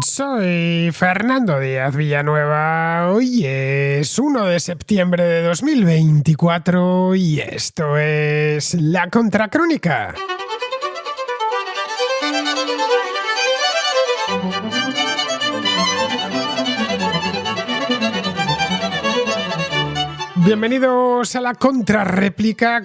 Soy Fernando Díaz Villanueva, hoy es 1 de septiembre de 2024 y esto es La Contracrónica. Bienvenidos a la contrarréplica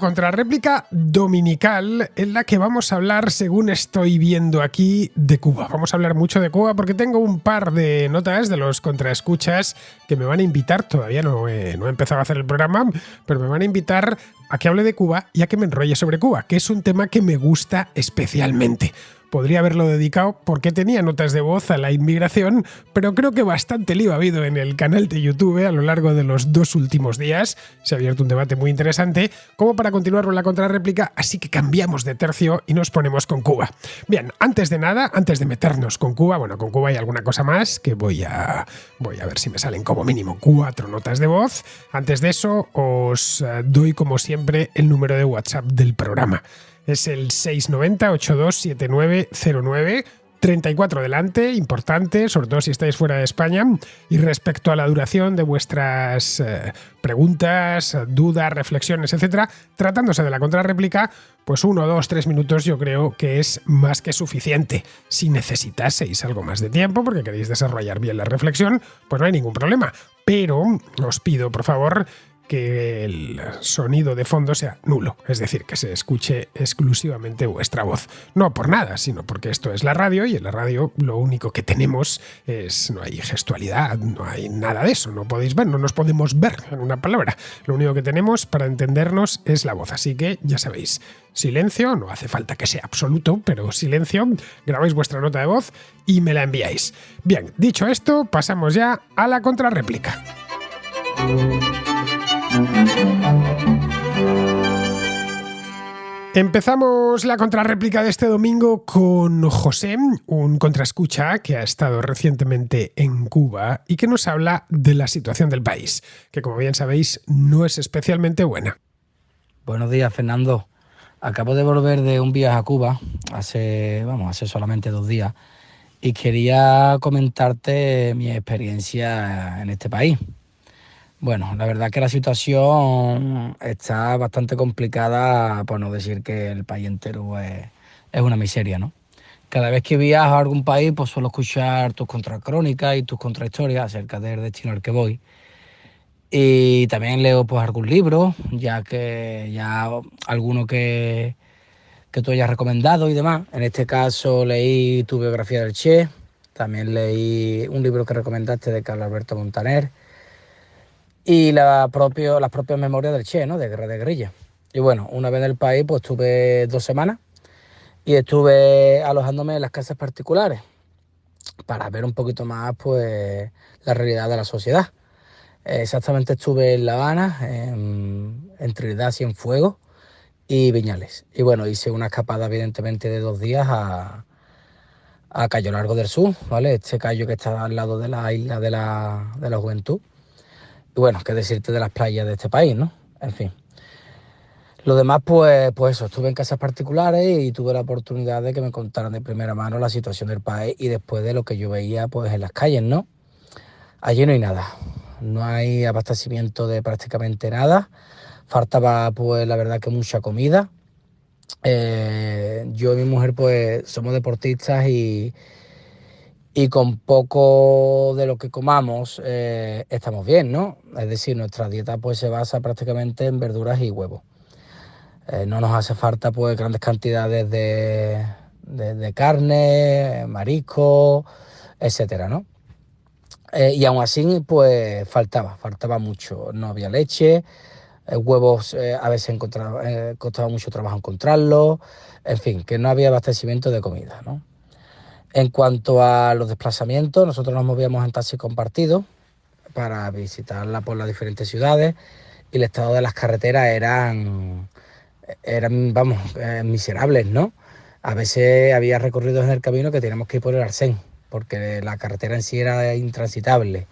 dominical, en la que vamos a hablar, según estoy viendo aquí, de Cuba. Vamos a hablar mucho de Cuba porque tengo un par de notas de los contraescuchas que me van a invitar, todavía no he empezado a hacer el programa, pero me van a invitar a que hable de Cuba y a que me enrolle sobre Cuba, que es un tema que me gusta especialmente. Podría haberlo dedicado porque tenía notas de voz a la inmigración, pero creo que bastante lío ha habido en el canal de YouTube a lo largo de los 2 últimos días. Se ha abierto un debate muy interesante como para continuar con la contrarréplica, así que cambiamos de tercio y nos ponemos con Cuba. Bien, antes de nada, antes de meternos con Cuba, bueno, con Cuba hay alguna cosa más que voy a ver si me salen como mínimo 4 notas de voz. Antes de eso, os doy como siempre el número de WhatsApp del programa. Es el 690-827909, 34 delante, importante, sobre todo si estáis fuera de España. Y respecto a la duración de vuestras preguntas, dudas, reflexiones, etcétera, tratándose de la contrarréplica, pues 1, 2, 3 minutos yo creo que es más que suficiente. Si necesitaseis algo más de tiempo porque queréis desarrollar bien la reflexión, pues no hay ningún problema. Pero os pido, por favor, que el sonido de fondo sea nulo, es decir, que se escuche exclusivamente vuestra voz. No por nada, sino porque esto es la radio y en la radio lo único que tenemos es, no hay gestualidad, no hay nada de eso, no podéis ver, no nos podemos ver en una palabra. Lo único que tenemos para entendernos es la voz, así que ya sabéis, silencio, no hace falta que sea absoluto, pero silencio, grabáis vuestra nota de voz y me la enviáis. Bien, dicho esto, pasamos ya a la contrarréplica. Empezamos la contrarréplica de este domingo con José, un contraescucha que ha estado recientemente en Cuba y que nos habla de la situación del país, que como bien sabéis no es especialmente buena. Buenos días, Fernando. Acabo de volver de un viaje a Cuba hace solamente 2 días y quería comentarte mi experiencia en este país. Bueno, la verdad que la situación está bastante complicada, por no decir que el país entero es una miseria, ¿no? Cada vez que viajo a algún país, pues suelo escuchar tus contracrónicas y tus contrahistorias acerca del destino al que voy. Y también leo pues algún libro, ya alguno que tú hayas recomendado y demás. En este caso leí tu biografía del Che, también leí un libro que recomendaste de Carlos Alberto Montaner y las propias memorias del Che, ¿no? De Guerra de Guerrilla. Y bueno, una vez en el país pues estuve 2 semanas y estuve alojándome en las casas particulares para ver un poquito más pues la realidad de la sociedad. Exactamente estuve en La Habana, en Trinidad, Cienfuegos y Viñales. Y bueno, hice una escapada evidentemente de 2 días a Cayo Largo del Sur, ¿vale? Este cayo que está al lado de la isla de la Juventud. Y bueno, qué decirte de las playas de este país, ¿no? En fin. Lo demás, pues eso, estuve en casas particulares y tuve la oportunidad de que me contaran de primera mano la situación del país y después de lo que yo veía pues en las calles, ¿no? Allí no hay nada, no hay abastecimiento de prácticamente nada, faltaba pues la verdad que mucha comida. Yo y mi mujer pues somos deportistas y con poco de lo que comamos estamos bien, ¿no? Es decir, nuestra dieta pues se basa prácticamente en verduras y huevos. No nos hace falta pues grandes cantidades de carne, marisco, etcétera, ¿no? Y aún así pues faltaba mucho. No había leche, huevos a veces costaba mucho trabajo encontrarlos, en fin, que no había abastecimiento de comida, ¿no? En cuanto a los desplazamientos, nosotros nos movíamos en taxi compartido para visitarla por las diferentes ciudades y el estado de las carreteras eran miserables, ¿no? A veces había recorridos en el camino que teníamos que ir por el arcén, porque la carretera en sí era intransitable.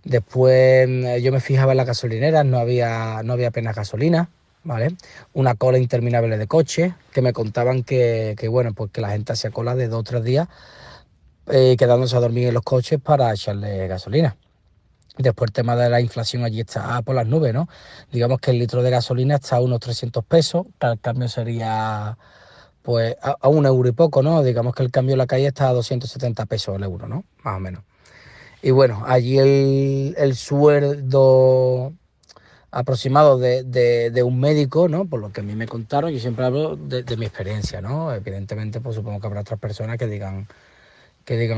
Después yo me fijaba en las gasolineras, no había apenas gasolina, ¿vale? Una cola interminable de coches que me contaban que bueno, pues que la gente hacía cola de 2 o 3 días quedándose a dormir en los coches para echarle gasolina. Después el tema de la inflación allí está por las nubes, ¿no? Digamos que el litro de gasolina está a unos 300 pesos, el cambio sería pues a 1 euro y poco, ¿no? Digamos que el cambio en la calle está a 270 pesos el euro, ¿no? Más o menos. Y bueno, allí el sueldo aproximado de un médico, ¿no? Por lo que a mí me contaron, yo siempre hablo de mi experiencia, ¿no? Evidentemente, pues supongo que habrá otras personas que digan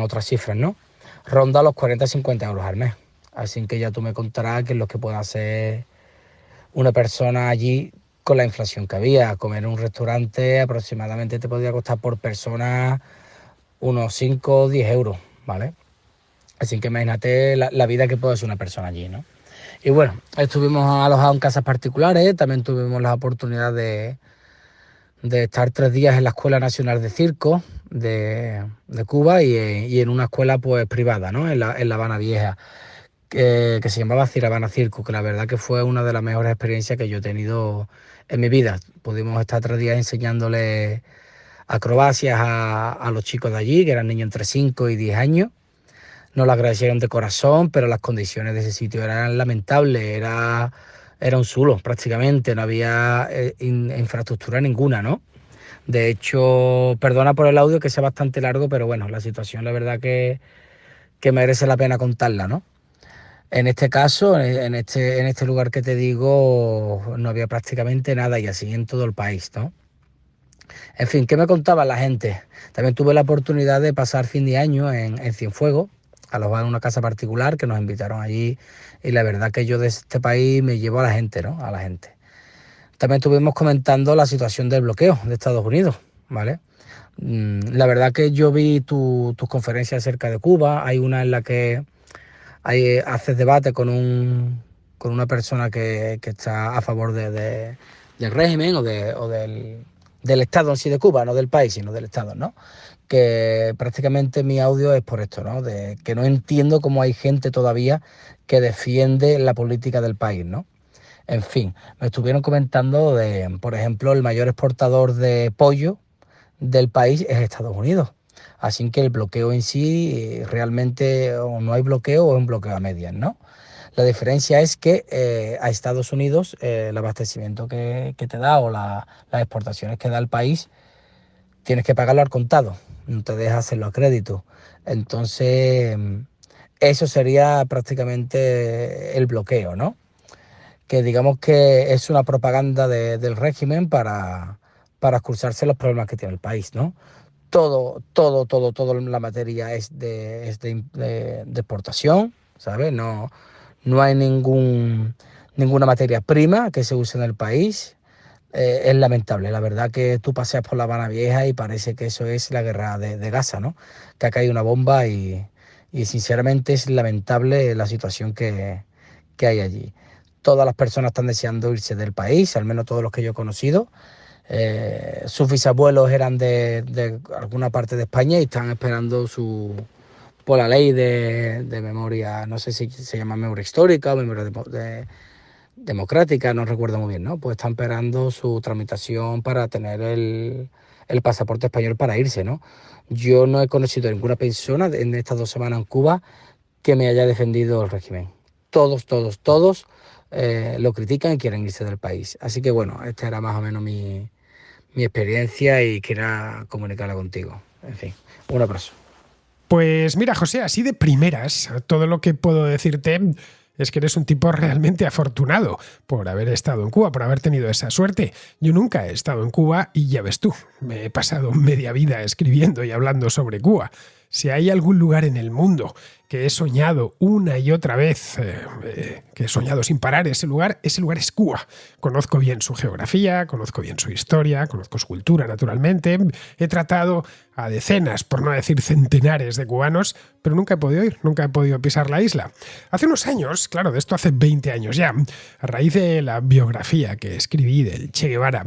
otras cifras, ¿no? Ronda los 40-50 euros al mes. Así que ya tú me contarás qué es lo que puede hacer una persona allí con la inflación que había. Comer en un restaurante aproximadamente te podría costar por persona unos 5 o 10 euros, ¿vale? Así que imagínate la vida que puede hacer una persona allí, ¿no? Y bueno, estuvimos alojados en casas particulares, también tuvimos la oportunidad de estar 3 días en la Escuela Nacional de Circo de Cuba y en una escuela pues privada, ¿no? En La Habana Vieja, que se llamaba Ciravana Circo, que la verdad que fue una de las mejores experiencias que yo he tenido en mi vida. Pudimos estar 3 días enseñándole acrobacias a los chicos de allí, que eran niños entre 5 y 10 años. Nos lo agradecieron de corazón, pero las condiciones de ese sitio eran lamentables, era un zulo prácticamente, no había infraestructura ninguna, ¿no? De hecho, perdona por el audio que sea bastante largo, pero bueno, la situación la verdad que merece la pena contarla, ¿no? En este caso, en este lugar que te digo, no había prácticamente nada y así en todo el país, ¿no? En fin, ¿qué me contaba la gente? También tuve la oportunidad de pasar fin de año en Cienfuegos, alojar en una casa particular que nos invitaron allí y la verdad que yo de este país me llevo a la gente, ¿no? A la gente. También estuvimos comentando la situación del bloqueo de Estados Unidos, ¿vale? La verdad que yo vi tus conferencias acerca de Cuba, hay una en la que haces debate con una persona que está a favor del régimen del Estado en sí de Cuba, no del país, sino del Estado, ¿no? Que prácticamente mi audio es por esto, ¿no? De que no entiendo cómo hay gente todavía que defiende la política del país, ¿no? En fin, me estuvieron comentando por ejemplo, el mayor exportador de pollo del país es Estados Unidos. Así que el bloqueo en sí realmente o no hay bloqueo o es un bloqueo a medias, ¿no? La diferencia es que a Estados Unidos el abastecimiento que te da o las exportaciones que da el país tienes que pagarlo al contado, no te dejas hacerlo a crédito. Entonces, eso sería prácticamente el bloqueo, ¿no? Que digamos que es una propaganda del régimen para excusarse los problemas que tiene el país, ¿no? Todo la materia es de exportación, ¿sabes? No hay ninguna materia prima que se use en el país. Es lamentable, la verdad que tú paseas por La Habana Vieja y parece que eso es la guerra de Gaza, ¿no? Que ha caído una bomba y sinceramente es lamentable la situación que hay allí. Todas las personas están deseando irse del país, al menos todos los que yo he conocido. Sus bisabuelos eran de alguna parte de España y están esperando por la ley de memoria, no sé si se llama memoria histórica o memoria democrática, no recuerdo muy bien, ¿no? Pues están esperando su tramitación para tener el pasaporte español para irse, ¿no? Yo no he conocido a ninguna persona en estas 2 semanas en Cuba que me haya defendido el régimen. Todos lo critican y quieren irse del país. Así que bueno, esta era más o menos mi experiencia y quería comunicarla contigo. En fin, un abrazo. Pues mira, José, así de primeras, todo lo que puedo decirte es que eres un tipo realmente afortunado por haber estado en Cuba, por haber tenido esa suerte. Yo nunca he estado en Cuba y ya ves tú, me he pasado media vida escribiendo y hablando sobre Cuba. Si hay algún lugar en el mundo que he soñado una y otra vez, que he soñado sin parar, ese lugar es Cuba. Conozco bien su geografía, conozco bien su historia, conozco su cultura, naturalmente. He tratado a decenas, por no decir centenares de cubanos, pero nunca he podido ir, nunca he podido pisar la isla. Hace unos años, claro, de esto hace 20 años ya, a raíz de la biografía que escribí del Che Guevara,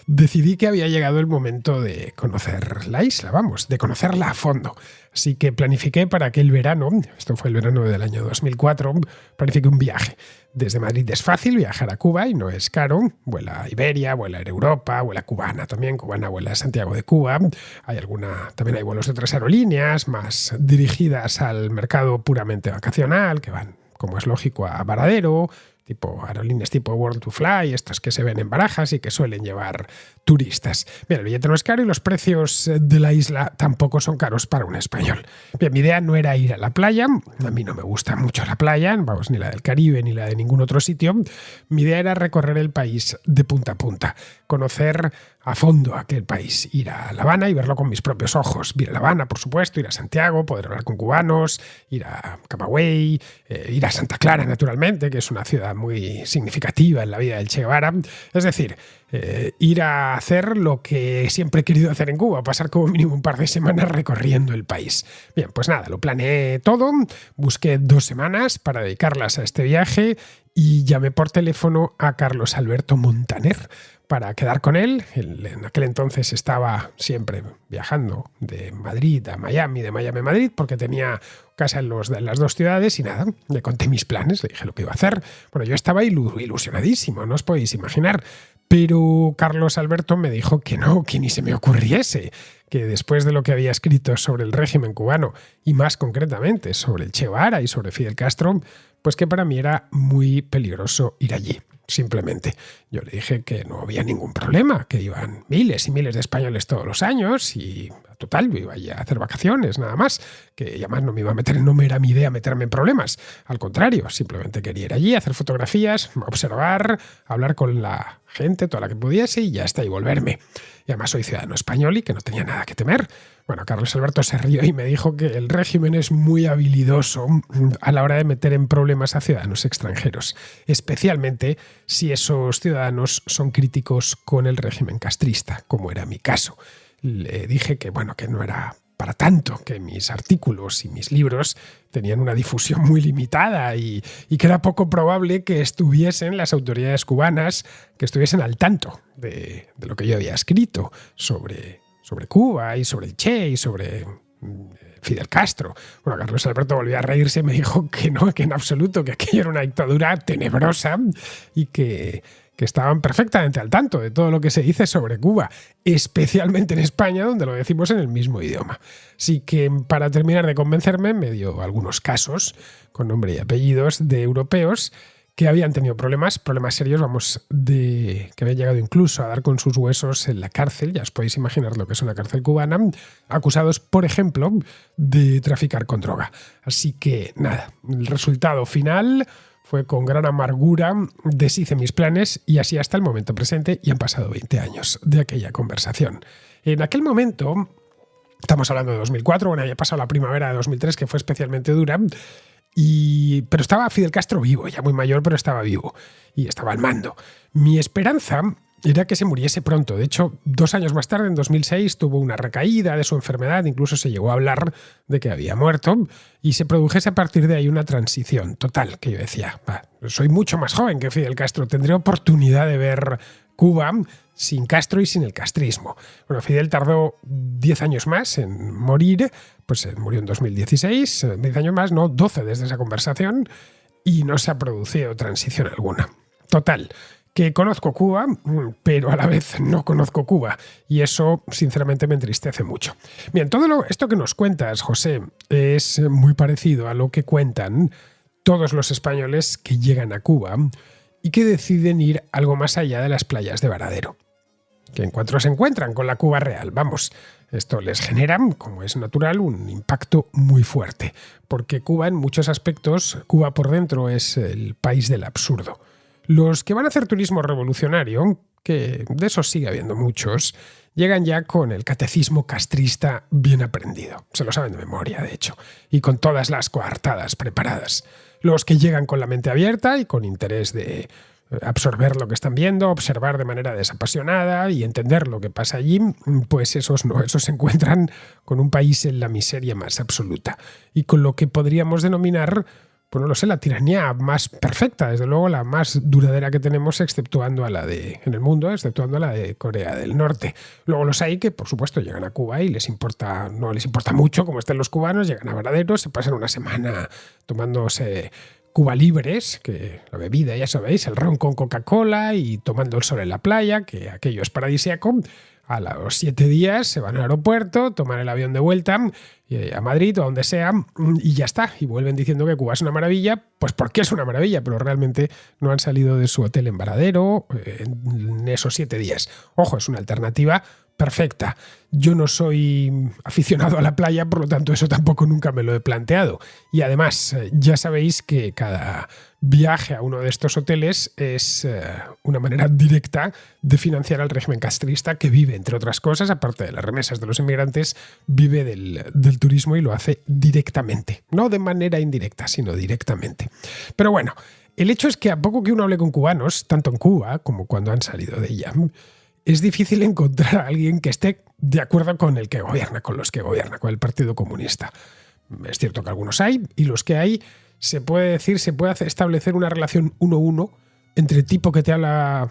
decidí que había llegado el momento de conocer la isla, vamos, de conocerla a fondo. Así que planifiqué para aquel verano, esto fue el verano del año 2004, planifiqué un viaje. Desde Madrid es fácil viajar a Cuba y no es caro. Vuela a Iberia, vuela a Air Europa, vuela a Cubana también. Cubana vuela a Santiago de Cuba. También hay vuelos de otras aerolíneas más dirigidas al mercado puramente vacacional, que van, como es lógico, a Varadero, tipo aerolíneas tipo World to Fly, estas que se ven en Barajas y que suelen llevar turistas. Bien, el billete no es caro y los precios de la isla tampoco son caros para un español. Bien, mi idea no era ir a la playa, a mí no me gusta mucho la playa, vamos, ni la del Caribe ni la de ningún otro sitio. Mi idea era recorrer el país de punta a punta, conocer a fondo aquel país, ir a La Habana y verlo con mis propios ojos. Ir a La Habana, por supuesto, ir a Santiago, poder hablar con cubanos, ir a Camagüey, ir a Santa Clara, naturalmente, que es una ciudad muy significativa en la vida del Che Guevara. Es decir, ir a hacer lo que siempre he querido hacer en Cuba, pasar como mínimo un par de semanas recorriendo el país. Bien, pues nada, lo planeé todo, busqué 2 semanas para dedicarlas a este viaje y llamé por teléfono a Carlos Alberto Montaner para quedar con él. En aquel entonces estaba siempre viajando de Madrid a Miami, de Miami a Madrid, porque tenía casa en las 2 ciudades y nada, le conté mis planes, le dije lo que iba a hacer. Bueno, yo estaba ilusionadísimo, no os podéis imaginar. Pero Carlos Alberto me dijo que no, que ni se me ocurriese, que después de lo que había escrito sobre el régimen cubano y más concretamente sobre el Che Guevara y sobre Fidel Castro, pues que para mí era muy peligroso ir allí. Simplemente, yo le dije que no había ningún problema, que iban miles y miles de españoles todos los años y total, yo iba allí a hacer vacaciones, nada más, que además no me iba a meter, no era mi idea meterme en problemas, al contrario, simplemente quería ir allí, hacer fotografías, observar, hablar con la gente, toda la que pudiese y ya está, y volverme. Y además soy ciudadano español y que no tenía nada que temer. Bueno, Carlos Alberto se rió y me dijo que el régimen es muy habilidoso a la hora de meter en problemas a ciudadanos extranjeros, especialmente si esos ciudadanos son críticos con el régimen castrista, como era mi caso. Le dije que, bueno, que no era para tanto, que mis artículos y mis libros tenían una difusión muy limitada y que era poco probable que estuviesen las autoridades cubanas, que estuviesen al tanto de lo que yo había escrito sobre Cuba y sobre el Che y sobre Fidel Castro. Bueno, Carlos Alberto volvió a reírse y me dijo que no, que en absoluto, que aquello era una dictadura tenebrosa y que estaban perfectamente al tanto de todo lo que se dice sobre Cuba, especialmente en España, donde lo decimos en el mismo idioma. Así que, para terminar de convencerme, me dio algunos casos, con nombre y apellidos, de europeos que habían tenido problemas serios, que habían llegado incluso a dar con sus huesos en la cárcel, ya os podéis imaginar lo que es una cárcel cubana, acusados, por ejemplo, de traficar con droga. Así que, nada, el resultado final fue con gran amargura, deshice mis planes y así hasta el momento presente, y han pasado 20 años de aquella conversación. En aquel momento, estamos hablando de 2004, bueno, había pasado la primavera de 2003, que fue especialmente dura, pero estaba Fidel Castro vivo, ya muy mayor, pero estaba vivo y estaba al mando. Mi esperanza era que se muriese pronto. De hecho, 2 años más tarde, en 2006, tuvo una recaída de su enfermedad, incluso se llegó a hablar de que había muerto, y se produjese a partir de ahí una transición total, que yo decía, soy mucho más joven que Fidel Castro, tendré oportunidad de ver Cuba sin Castro y sin el castrismo. Bueno, Fidel tardó 10 años más en morir, pues murió en 2016, 10 años más, no, 12 desde esa conversación, y no se ha producido transición alguna. Total, que conozco Cuba, pero a la vez no conozco Cuba, y eso sinceramente me entristece mucho. Bien, esto que nos cuentas, José, es muy parecido a lo que cuentan todos los españoles que llegan a Cuba y que deciden ir algo más allá de las playas de Varadero, que en cuanto se encuentran con la Cuba real, esto les genera, como es natural, un impacto muy fuerte, porque Cuba en muchos aspectos, Cuba por dentro es el país del absurdo. Los que van a hacer turismo revolucionario, que de esos sigue habiendo muchos, llegan ya con el catecismo castrista bien aprendido. Se lo saben de memoria, de hecho, y con todas las coartadas preparadas. Los que llegan con la mente abierta y con interés de absorber lo que están viendo, observar de manera desapasionada y entender lo que pasa allí, pues esos no, esos se encuentran con un país en la miseria más absoluta y con lo que podríamos denominar pues no lo sé, la tiranía más perfecta, desde luego la más duradera que tenemos, exceptuando a la en el mundo, exceptuando a la de Corea del Norte. Luego los hay que, por supuesto, llegan a Cuba y no les importa mucho cómo estén los cubanos, llegan a Varadero, se pasan una semana tomándose Cuba Libres, que la bebida, ya sabéis, el ron con Coca-Cola y tomando el sol en la playa, que aquello es paradisíaco. A los 7 días se van al aeropuerto, toman el avión de vuelta a Madrid o a donde sea y ya está. Y vuelven diciendo que Cuba es una maravilla, pues porque es una maravilla, pero realmente no han salido de su hotel en Varadero en esos 7 días. Ojo, es una alternativa perfecta. Yo no soy aficionado a la playa, por lo tanto eso tampoco nunca me lo he planteado. Y además ya sabéis que cada viaje a uno de estos hoteles es una manera directa de financiar al régimen castrista, que vive, entre otras cosas, aparte de las remesas de los inmigrantes, vive del turismo y lo hace directamente. No de manera indirecta, sino directamente. Pero bueno, el hecho es que a poco que uno hable con cubanos, tanto en Cuba como cuando han salido de ella, es difícil encontrar a alguien que esté de acuerdo con el que gobierna, con los que gobierna, con el Partido Comunista. Es cierto que algunos hay, y los que hay, se puede establecer una relación 1-1 entre el tipo que te habla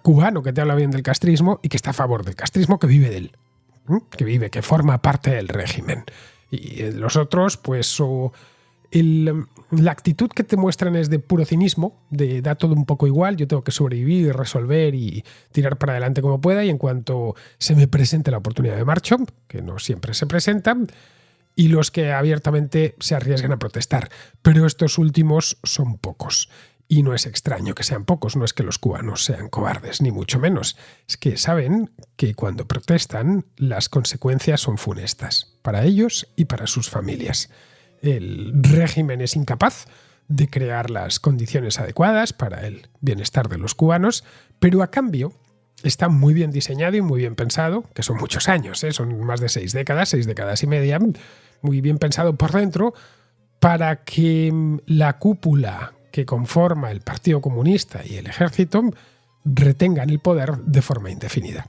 cubano, que te habla bien del castrismo y que está a favor del castrismo, que vive de él, que forma parte del régimen. Y los otros, pues la actitud que te muestran es de puro cinismo, de da todo un poco igual, yo tengo que sobrevivir, resolver y tirar para adelante como pueda, y en cuanto se me presente la oportunidad de marcho, que no siempre se presenta, y los que abiertamente se arriesgan a protestar. Pero estos últimos son pocos. Y no es extraño que sean pocos, no es que los cubanos sean cobardes, ni mucho menos. Es que saben que cuando protestan, las consecuencias son funestas, para ellos y para sus familias. El régimen es incapaz de crear las condiciones adecuadas para el bienestar de los cubanos, pero a cambio está muy bien diseñado y muy bien pensado, que son muchos años, son más de 6 décadas y media, muy bien pensado por dentro, para que la cúpula que conforma el Partido Comunista y el Ejército retengan el poder de forma indefinida.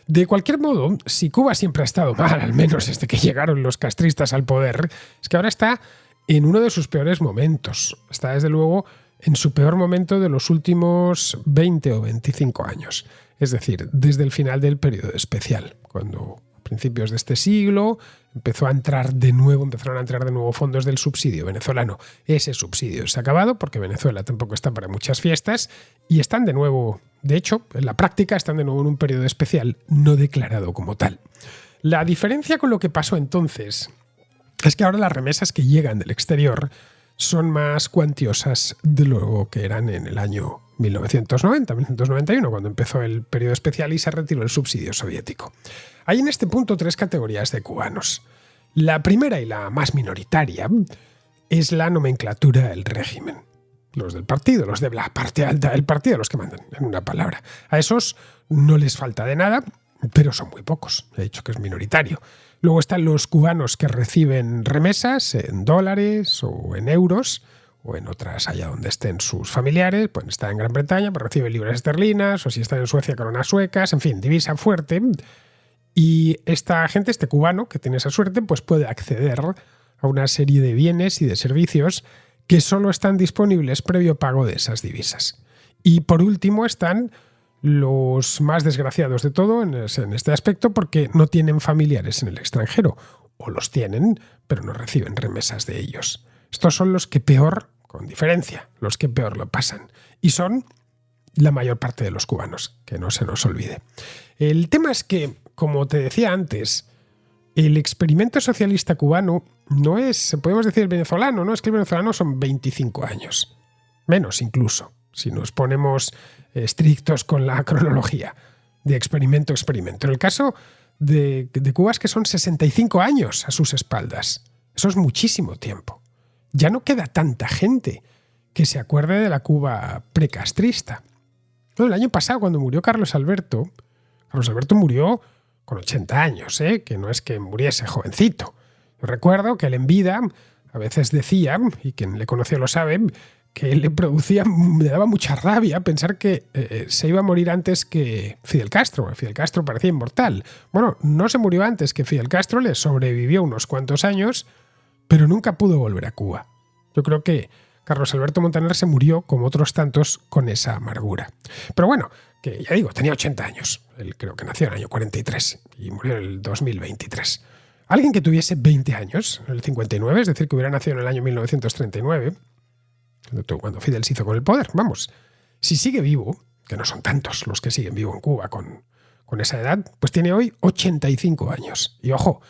De cualquier modo, si Cuba siempre ha estado mal, al menos desde que llegaron los castristas al poder, es que ahora está en uno de sus peores momentos. Está, desde luego, en su peor momento de los últimos 20 o 25 años. Es decir, desde el final del periodo especial, cuando a principios de este siglo empezaron a entrar de nuevo fondos del subsidio venezolano. Ese subsidio se ha acabado porque Venezuela tampoco está para muchas fiestas y están de nuevo, de hecho, en la práctica están de nuevo en un periodo especial no declarado como tal. La diferencia con lo que pasó entonces es que ahora las remesas que llegan del exterior son más cuantiosas de lo que eran en el año 1990-1991, cuando empezó el periodo especial y se retiró el subsidio soviético. Hay en este punto 3 categorías de cubanos. La primera y la más minoritaria es la nomenclatura del régimen. Los del partido, los de la parte alta del partido, los que mandan, en una palabra. A esos no les falta de nada, pero son muy pocos. He dicho que es minoritario. Luego están los cubanos que reciben remesas en dólares o en euros, o en otras allá donde estén sus familiares. Pueden estar en Gran Bretaña, pues reciben libras esterlinas, o si están en Suecia, coronas suecas, en fin, divisa fuerte. Y esta gente, este cubano que tiene esa suerte, pues puede acceder a una serie de bienes y de servicios que solo están disponibles previo pago de esas divisas. Y por último están los más desgraciados de todo en este aspecto, porque no tienen familiares en el extranjero, o los tienen, pero no reciben remesas de ellos. Estos son los que peor, con diferencia, los que peor lo pasan. Y son la mayor parte de los cubanos, que no se nos olvide. El tema es que, como te decía antes, el experimento socialista cubano no es, podemos decir, el venezolano, no es que el venezolano son 25 años, menos incluso, si nos ponemos estrictos con la cronología de experimento a experimento. En el caso de Cuba es que son 65 años a sus espaldas. Eso es muchísimo tiempo. Ya no queda tanta gente que se acuerde de la Cuba precastrista. No, el año pasado, cuando murió Carlos Alberto murió con 80 años, que no es que muriese jovencito. Yo recuerdo que él en vida a veces decía, y quien le conoció lo sabe, que le daba mucha rabia pensar que se iba a morir antes que Fidel Castro. Fidel Castro parecía inmortal. Bueno, no se murió antes que Fidel Castro, le sobrevivió unos cuantos años, pero nunca pudo volver a Cuba. Yo creo que Carlos Alberto Montaner se murió, como otros tantos, con esa amargura. Pero bueno, que ya digo, tenía 80 años. Él creo que nació en el año 43 y murió en el 2023. Alguien que tuviese 20 años, en el 59, es decir, que hubiera nacido en el año 1939, cuando Fidel se hizo con el poder, vamos, si sigue vivo, que no son tantos los que siguen vivos en Cuba con esa edad, pues tiene hoy 85 años. Y ojo,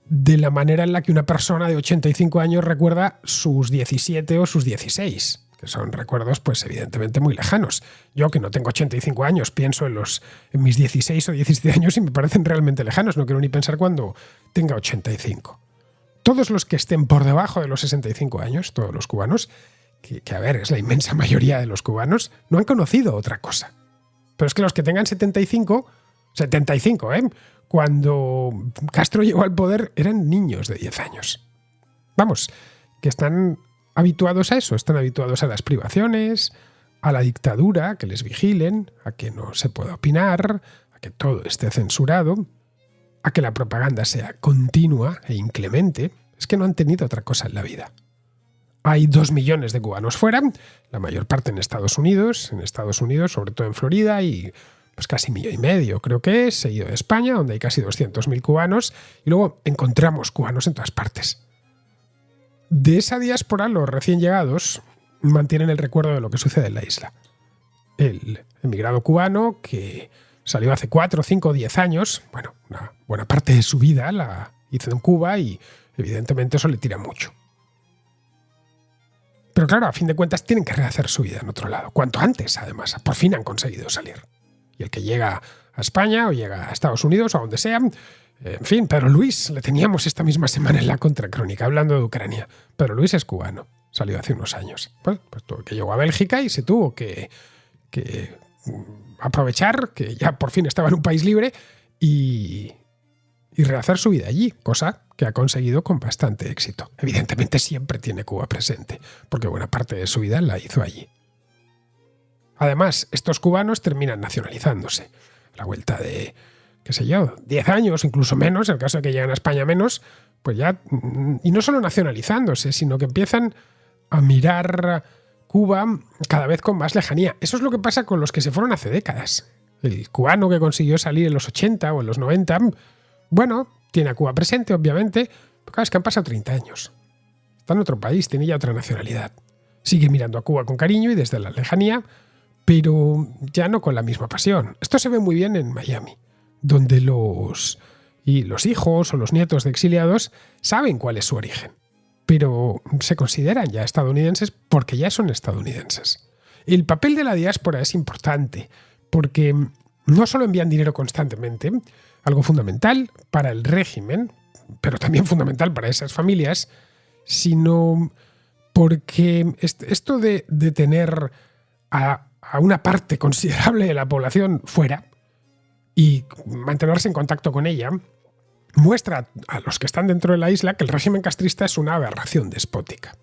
de la manera en la que una persona de 85 años recuerda sus 17 o sus 16, que son recuerdos pues evidentemente muy lejanos. Yo, que no tengo 85 años, pienso en mis 16 o 17 años y me parecen realmente lejanos, no quiero ni pensar cuando tenga 85. Todos los que estén por debajo de los 65 años, todos los cubanos, que a ver, es la inmensa mayoría de los cubanos, no han conocido otra cosa. Pero es que los que tengan 75, cuando Castro llegó al poder eran niños de 10 años. Vamos, que están habituados a eso, están habituados a las privaciones, a la dictadura, a que les vigilen, a que no se pueda opinar, a que todo esté censurado, a que la propaganda sea continua e inclemente. Es que no han tenido otra cosa en la vida. Hay 2 millones de cubanos fuera, la mayor parte en Estados Unidos, sobre todo en Florida, y pues casi 1,5 millones, creo que es, seguido de España, donde hay casi 200.000 cubanos, y luego encontramos cubanos en todas partes. De esa diáspora, los recién llegados mantienen el recuerdo de lo que sucede en la isla. El emigrado cubano que salió hace 4, 5, 10 años, bueno, una buena parte de su vida la hizo en Cuba y evidentemente eso le tira mucho. Pero claro, a fin de cuentas tienen que rehacer su vida en otro lado. Cuanto antes, además. Por fin han conseguido salir. Y el que llega a España o llega a Estados Unidos o a donde sea, en fin, Pedro Luis, le teníamos esta misma semana en la contracrónica hablando de Ucrania. Pedro Luis es cubano, salió hace unos años. Pues que llegó a Bélgica y se tuvo que aprovechar que ya por fin estaba en un país libre y rehacer su vida allí, cosa que ha conseguido con bastante éxito. Evidentemente siempre tiene Cuba presente, porque buena parte de su vida la hizo allí. Además, estos cubanos terminan nacionalizándose. A la vuelta de, 10 años, incluso menos, en el caso de que lleguen a España menos, pues ya, y no solo nacionalizándose, sino que empiezan a mirar Cuba cada vez con más lejanía. Eso es lo que pasa con los que se fueron hace décadas. El cubano que consiguió salir en los 80 o en los 90, bueno, tiene a Cuba presente, obviamente, pero claro, es que han pasado 30 años. Está en otro país, tiene ya otra nacionalidad. Sigue mirando a Cuba con cariño y desde la lejanía, pero ya no con la misma pasión. Esto se ve muy bien en Miami, donde los hijos o los nietos de exiliados saben cuál es su origen, pero se consideran ya estadounidenses porque ya son estadounidenses. El papel de la diáspora es importante porque no solo envían dinero constantemente, algo fundamental para el régimen, pero también fundamental para esas familias, sino porque esto de tener a una parte considerable de la población fuera y mantenerse en contacto con ella, muestra a los que están dentro de la isla que el régimen castrista es una aberración despótica.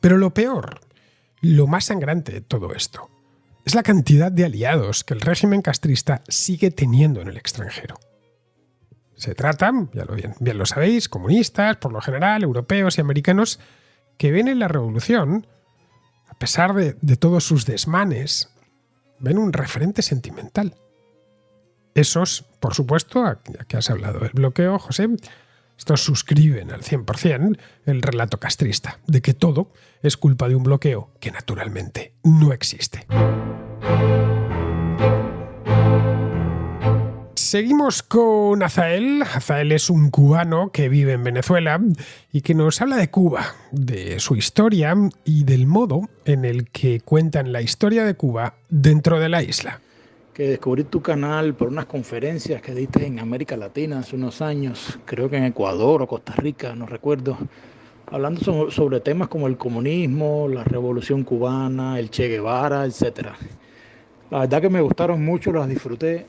Pero lo peor, lo más sangrante de todo esto, es la cantidad de aliados que el régimen castrista sigue teniendo en el extranjero. Se trata, ya bien lo sabéis, comunistas, por lo general, europeos y americanos, que ven en la revolución, a pesar de todos sus desmanes, ven un referente sentimental. Esos, por supuesto, ya que has hablado del bloqueo, José, estos suscriben al 100% el relato castrista, de que todo es culpa de un bloqueo que naturalmente no existe. Seguimos con Azael. Azael es un cubano que vive en Venezuela y que nos habla de Cuba, de su historia y del modo en el que cuentan la historia de Cuba dentro de la isla. Que descubrí tu canal por unas conferencias que diste en América Latina hace unos años, creo que en Ecuador o Costa Rica, no recuerdo, hablando sobre temas como el comunismo, la revolución cubana, el Che Guevara, etc. La verdad que me gustaron mucho, las disfruté.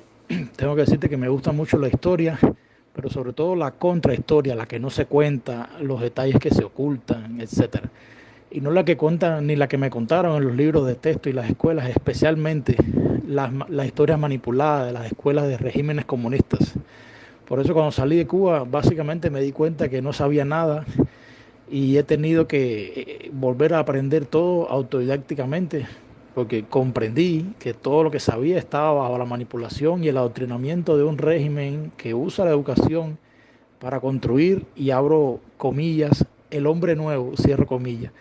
Tengo que decirte que me gusta mucho la historia, pero sobre todo la contrahistoria, la que no se cuenta, los detalles que se ocultan, etc. Y no la que cuentan ni la que me contaron en los libros de texto y las escuelas, especialmente la historia manipulada de las escuelas de regímenes comunistas. Por eso cuando salí de Cuba, básicamente me di cuenta que no sabía nada y he tenido que volver a aprender todo autodidácticamente, porque comprendí que todo lo que sabía estaba bajo la manipulación y el adoctrinamiento de un régimen que usa la educación para construir, y abro comillas, el hombre nuevo, cierro comillas,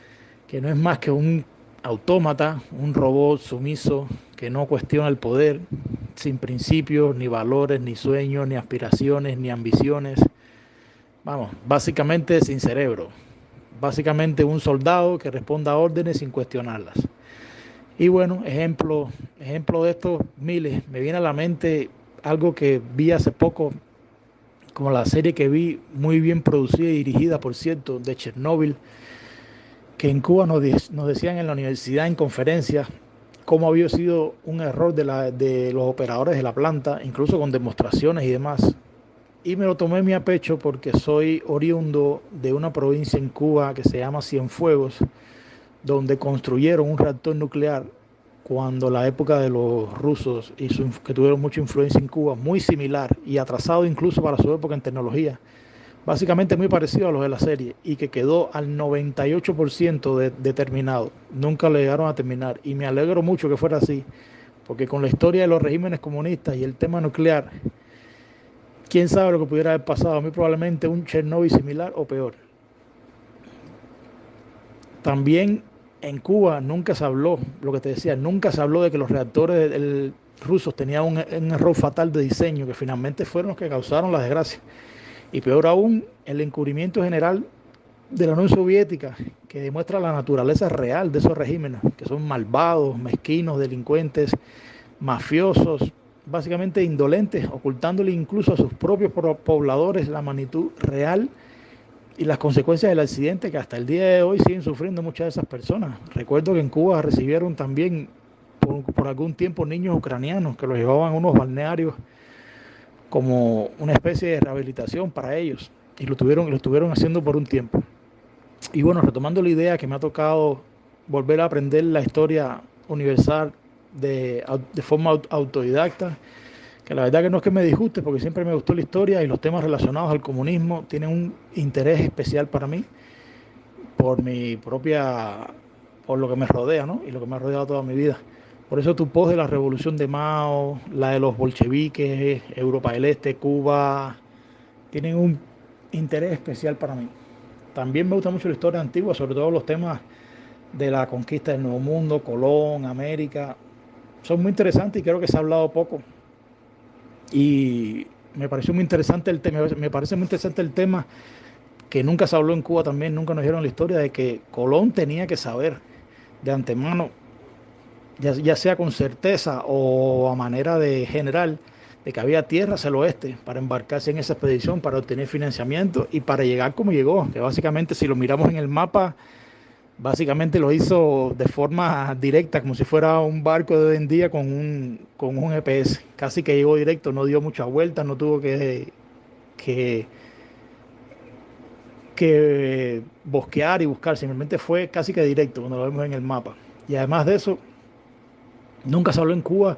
que no es más que un autómata, un robot sumiso que no cuestiona el poder, sin principios, ni valores, ni sueños, ni aspiraciones, ni ambiciones. Vamos, básicamente sin cerebro. Básicamente un soldado que responda a órdenes sin cuestionarlas. Y bueno, ejemplo de estos miles. Me viene a la mente algo que vi hace poco, como la serie que vi, muy bien producida y dirigida, por cierto, de Chernobyl, que en Cuba nos decían en la universidad, en conferencias, cómo había sido un error de los operadores de la planta, incluso con demostraciones y demás. Y me lo tomé muy a pecho porque soy oriundo de una provincia en Cuba que se llama Cienfuegos, donde construyeron un reactor nuclear cuando la época de los rusos, que tuvieron mucha influencia en Cuba, muy similar y atrasado incluso para su época en tecnología, básicamente muy parecido a los de la serie, y que quedó al 98% de terminado. Nunca le llegaron a terminar, y me alegro mucho que fuera así, porque con la historia de los regímenes comunistas y el tema nuclear, quién sabe lo que pudiera haber pasado. Muy probablemente un Chernobyl similar o peor. También en Cuba nunca se habló, lo que te decía, nunca se habló de que los reactores rusos tenían un error fatal de diseño, que finalmente fueron los que causaron la desgracia. Y peor aún, el encubrimiento general de la Unión Soviética, que demuestra la naturaleza real de esos regímenes, que son malvados, mezquinos, delincuentes, mafiosos, básicamente indolentes, ocultándole incluso a sus propios pobladores la magnitud real y las consecuencias del accidente, que hasta el día de hoy siguen sufriendo muchas de esas personas. Recuerdo que en Cuba recibieron también por algún tiempo niños ucranianos que los llevaban a unos balnearios como una especie de rehabilitación para ellos, y lo estuvieron haciendo por un tiempo. Y bueno, retomando la idea que me ha tocado volver a aprender la historia universal de forma autodidacta, que la verdad que no es que me disguste, porque siempre me gustó la historia, y los temas relacionados al comunismo tienen un interés especial para mí por lo que me rodea, ¿no? Y lo que me ha rodeado toda mi vida. Por eso tu post de la revolución de Mao, la de los bolcheviques, Europa del Este, Cuba, tienen un interés especial para mí. También me gusta mucho la historia antigua, sobre todo los temas de la conquista del Nuevo Mundo, Colón, América. Son muy interesantes y creo que se ha hablado poco. Y me pareció muy interesante me parece muy interesante el tema que nunca se habló en Cuba también, nunca nos dieron la historia de que Colón tenía que saber de antemano, ya sea con certeza o a manera de general, de que había tierras al oeste para embarcarse en esa expedición, para obtener financiamiento y para llegar como llegó, que básicamente, si lo miramos en el mapa, básicamente lo hizo de forma directa, como si fuera un barco de hoy en día con un GPS. Casi que llegó directo, no dio muchas vueltas, no tuvo que bosquear y buscar, simplemente fue casi que directo cuando lo vemos en el mapa. Y además de eso, nunca se habló en Cuba,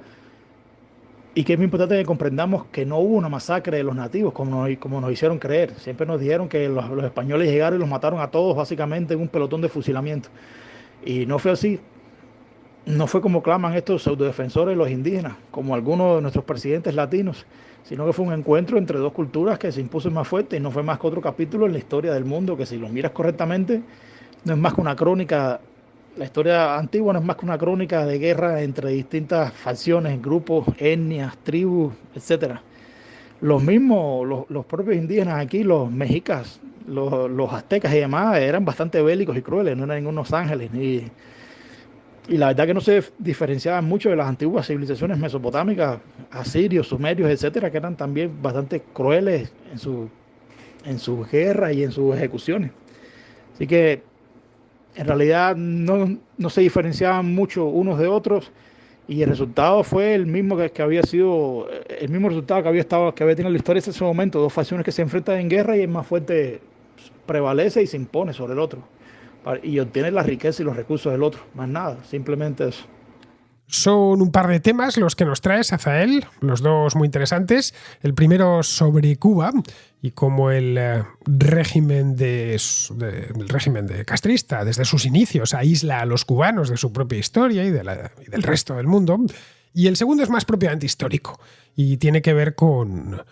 y que es muy importante que comprendamos que no hubo una masacre de los nativos como nos hicieron creer. Siempre nos dijeron que los españoles llegaron y los mataron a todos básicamente en un pelotón de fusilamiento, y no fue así. No fue como claman estos pseudodefensores, los indígenas, como algunos de nuestros presidentes latinos, sino que fue un encuentro entre dos culturas que se impuso más fuerte, y no fue más que otro capítulo en la historia del mundo, que si lo miras correctamente no es más que una crónica. La historia antigua no es más que una crónica de guerra entre distintas facciones, grupos, etnias, tribus, etcétera. Los mismos, los propios indígenas aquí, los mexicas, los aztecas y demás, eran bastante bélicos y crueles, no eran ningunos ángeles. Y la verdad que no se diferenciaban mucho de las antiguas civilizaciones mesopotámicas, asirios, sumerios, etcétera, que eran también bastante crueles en sus guerras y en sus ejecuciones. Así que en realidad no se diferenciaban mucho unos de otros, y el resultado fue el mismo que había sido, el mismo resultado que había tenido la historia en ese momento: dos facciones que se enfrentan en guerra, y el más fuerte prevalece y se impone sobre el otro, y obtiene la riqueza y los recursos del otro, más nada, simplemente eso. Son un par de temas los que nos traes, Azael, los dos muy interesantes. El primero sobre Cuba y cómo el régimen de castrista, desde sus inicios, aísla a los cubanos de su propia historia y del resto del mundo. Y el segundo es más propiamente histórico y tiene que ver con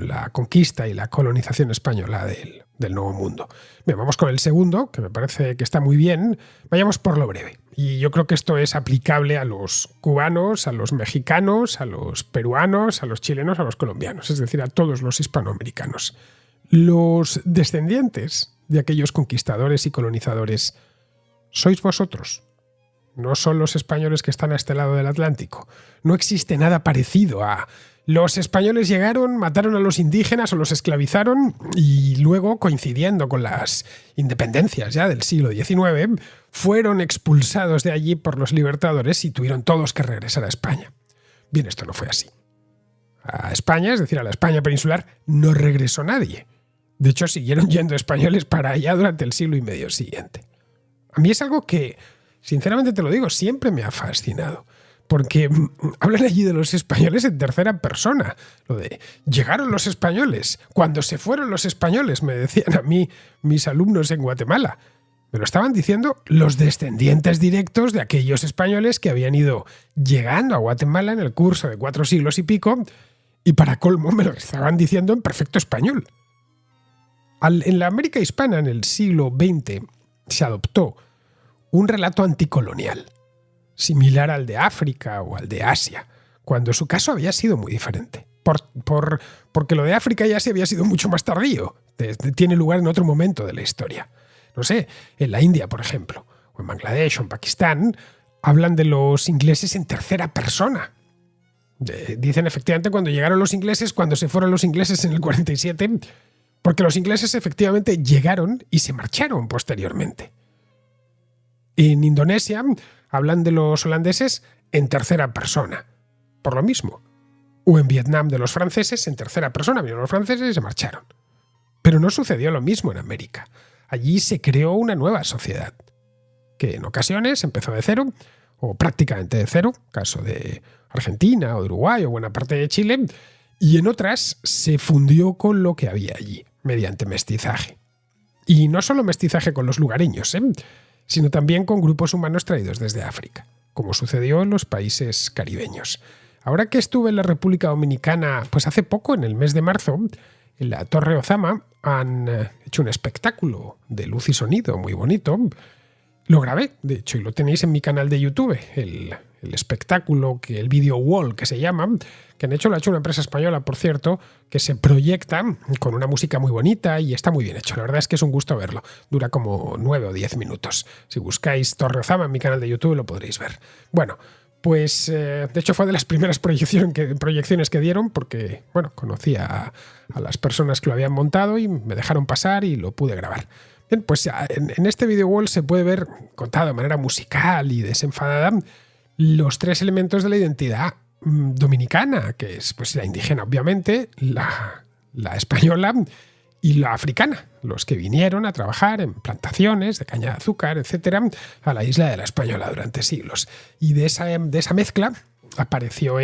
la conquista y la colonización española del Nuevo Mundo. Bien, vamos con el segundo, que me parece que está muy bien. Vayamos por lo breve. Y yo creo que esto es aplicable a los cubanos, a los mexicanos, a los peruanos, a los chilenos, a los colombianos, es decir, a todos los hispanoamericanos. Los descendientes de aquellos conquistadores y colonizadores sois vosotros. No son los españoles que están a este lado del Atlántico. No existe nada parecido a... Los españoles llegaron, mataron a los indígenas o los esclavizaron y luego, coincidiendo con las independencias ya del siglo XIX, fueron expulsados de allí por los libertadores y tuvieron todos que regresar a España. Bien, esto no fue así. A España, es decir, a la España peninsular, no regresó nadie. De hecho, siguieron yendo españoles para allá durante el siglo y medio siguiente. A mí es algo que, sinceramente te lo digo, siempre me ha fascinado. Porque hablan allí de los españoles en tercera persona. Lo de llegaron los españoles, cuando se fueron los españoles, me decían a mí mis alumnos en Guatemala. Me lo estaban diciendo los descendientes directos de aquellos españoles que habían ido llegando a Guatemala en el curso de 4 siglos y pico, y para colmo me lo estaban diciendo en perfecto español. En la América hispana, en el siglo XX, se adoptó un relato anticolonial, similar al de África o al de Asia, cuando su caso había sido muy diferente. Porque lo de África y Asia había sido mucho más tardío, tiene lugar en otro momento de la historia. No sé, en la India, por ejemplo, o en Bangladesh o en Pakistán, hablan de los ingleses en tercera persona. Dicen efectivamente cuando llegaron los ingleses, cuando se fueron los ingleses en el 47, porque los ingleses efectivamente llegaron y se marcharon posteriormente. En Indonesia hablan de los holandeses en tercera persona, por lo mismo. O en Vietnam de los franceses en tercera persona, vinieron los franceses y se marcharon. Pero no sucedió lo mismo en América. Allí se creó una nueva sociedad, que en ocasiones empezó de cero, o prácticamente de cero, caso de Argentina o de Uruguay o buena parte de Chile, y en otras se fundió con lo que había allí, mediante mestizaje. Y no solo mestizaje con los lugareños, sino también con grupos humanos traídos desde África, como sucedió en los países caribeños. Ahora que estuve en la República Dominicana, pues hace poco, en el mes de marzo, en la Torre Ozama han hecho un espectáculo de luz y sonido muy bonito. Lo grabé, de hecho, y lo tenéis en mi canal de YouTube, el espectáculo, el video wall que se llama, que han hecho, lo ha hecho una empresa española, por cierto, que se proyecta con una música muy bonita y está muy bien hecho. La verdad es que es un gusto verlo. Dura como 9 o 10 minutos. Si buscáis Torre Ozama en mi canal de YouTube lo podréis ver. Bueno, pues de hecho fue de las primeras proyecciones que dieron porque, bueno, conocía a las personas que lo habían montado y me dejaron pasar y lo pude grabar. Bien, pues en este video wall se puede ver, contado de manera musical y desenfadada, los 3 elementos de la identidad dominicana, que es pues la indígena, obviamente, la española y la africana, los que vinieron a trabajar en plantaciones de caña de azúcar, etcétera, a la isla de la Española durante siglos. Y de esa mezcla apareció